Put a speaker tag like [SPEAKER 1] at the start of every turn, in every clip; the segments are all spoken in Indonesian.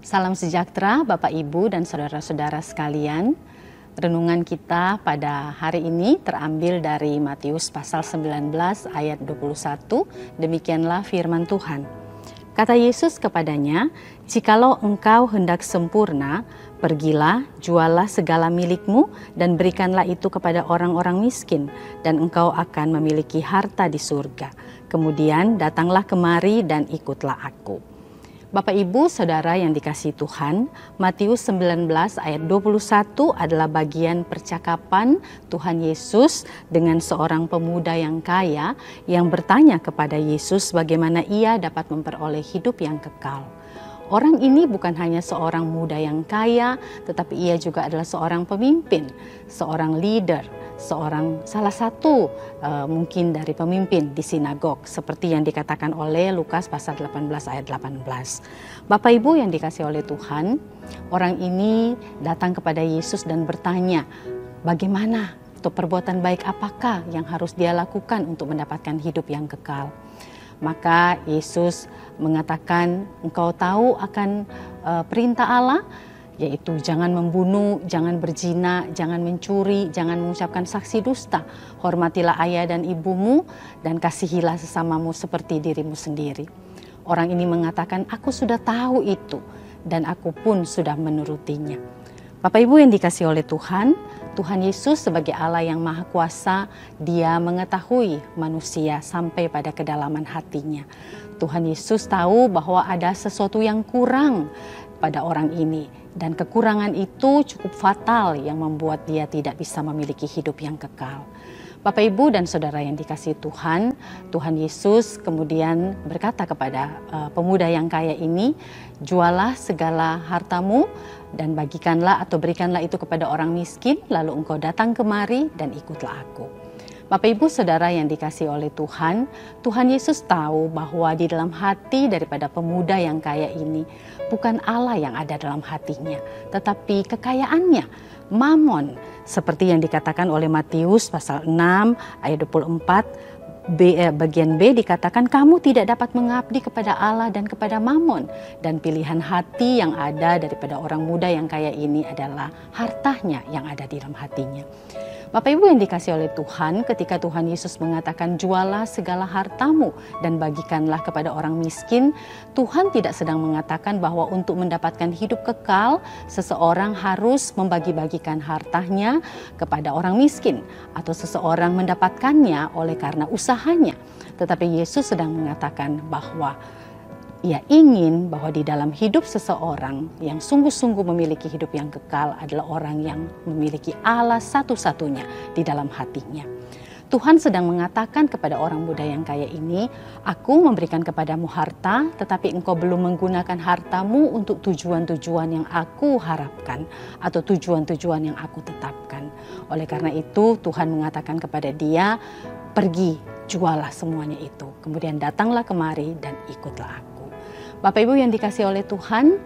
[SPEAKER 1] Salam sejahtera Bapak Ibu dan saudara-saudara sekalian. Renungan kita pada hari ini terambil dari Matius pasal 19 ayat 21. Demikianlah firman Tuhan. Kata Yesus kepadanya, "Jikalau engkau hendak sempurna, pergilah, jualah segala milikmu dan berikanlah itu kepada orang-orang miskin, dan engkau akan memiliki harta di surga. Kemudian datanglah kemari dan ikutlah aku." Bapak Ibu Saudara yang dikasihi Tuhan, Matius 19 ayat 21 adalah bagian percakapan Tuhan Yesus dengan seorang pemuda yang kaya yang bertanya kepada Yesus bagaimana ia dapat memperoleh hidup yang kekal. Orang ini bukan hanya seorang muda yang kaya, tetapi ia juga adalah seorang pemimpin, seorang leader, salah satu mungkin dari pemimpin di sinagog, seperti yang dikatakan oleh Lukas pasal 18 ayat 18. Bapak Ibu yang dikasihi oleh Tuhan, orang ini datang kepada Yesus dan bertanya, bagaimana atau perbuatan baik apakah yang harus dia lakukan untuk mendapatkan hidup yang kekal? Maka Yesus mengatakan, engkau tahu akan perintah Allah, yaitu jangan membunuh, jangan berzina, jangan mencuri, jangan mengucapkan saksi dusta, hormatilah ayah dan ibumu, dan kasihilah sesamamu seperti dirimu sendiri. Orang ini mengatakan, aku sudah tahu itu, dan aku pun sudah menurutinya. Bapak Ibu yang dikasihi oleh Tuhan, Tuhan Yesus sebagai Allah yang Maha Kuasa, Dia mengetahui manusia sampai pada kedalaman hatinya. Tuhan Yesus tahu bahwa ada sesuatu yang kurang pada orang ini, dan kekurangan itu cukup fatal yang membuat dia tidak bisa memiliki hidup yang kekal. Bapak Ibu dan Saudara yang dikasihi Tuhan, Tuhan Yesus kemudian berkata kepada pemuda yang kaya ini, jualah segala hartamu dan bagikanlah atau berikanlah itu kepada orang miskin, lalu engkau datang kemari dan ikutlah aku. Bapak Ibu Saudara yang dikasihi oleh Tuhan, Tuhan Yesus tahu bahwa di dalam hati daripada pemuda yang kaya ini bukan Allah yang ada dalam hatinya, tetapi kekayaannya, mamon, seperti yang dikatakan oleh Matius pasal 6 ayat 24. Bagian B dikatakan, kamu tidak dapat mengabdi kepada Allah dan kepada mamon. Dan pilihan hati yang ada daripada orang muda yang kaya ini adalah hartanya yang ada di dalam hatinya. Bapak Ibu yang dikasihi oleh Tuhan, ketika Tuhan Yesus mengatakan jualah segala hartamu dan bagikanlah kepada orang miskin, Tuhan tidak sedang mengatakan bahwa untuk mendapatkan hidup kekal, seseorang harus membagi-bagikan hartanya kepada orang miskin, atau seseorang mendapatkannya oleh karena usahanya. Tetapi Yesus sedang mengatakan bahwa Ia ingin bahwa di dalam hidup seseorang yang sungguh-sungguh memiliki hidup yang kekal adalah orang yang memiliki Allah satu-satunya di dalam hatinya. Tuhan sedang mengatakan kepada orang muda yang kaya ini, aku memberikan kepadamu harta, tetapi engkau belum menggunakan hartamu untuk tujuan-tujuan yang aku harapkan atau tujuan-tujuan yang aku tetapkan. Oleh karena itu Tuhan mengatakan kepada dia, pergi, jualah semuanya itu, kemudian datanglah kemari dan ikutlah aku. Bapak Ibu yang dikasihi oleh Tuhan,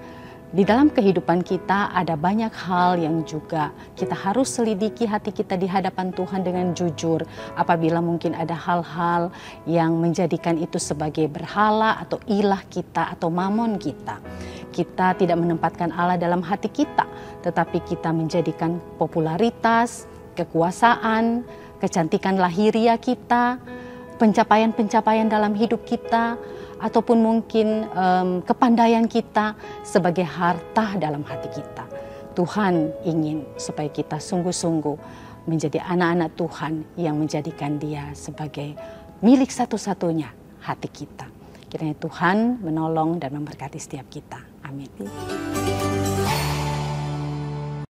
[SPEAKER 1] di dalam kehidupan kita ada banyak hal yang juga kita harus selidiki hati kita di hadapan Tuhan dengan jujur. Apabila mungkin ada hal-hal yang menjadikan itu sebagai berhala atau ilah kita atau mamon kita. Kita tidak menempatkan Allah dalam hati kita, tetapi kita menjadikan popularitas, kekuasaan, kecantikan lahiriah kita, pencapaian-pencapaian dalam hidup kita, ataupun mungkin kepandaian kita sebagai harta dalam hati kita. Tuhan ingin supaya kita sungguh-sungguh menjadi anak-anak Tuhan yang menjadikan Dia sebagai milik satu-satunya hati kita. Kiranya Tuhan menolong dan memberkati setiap kita. Amin.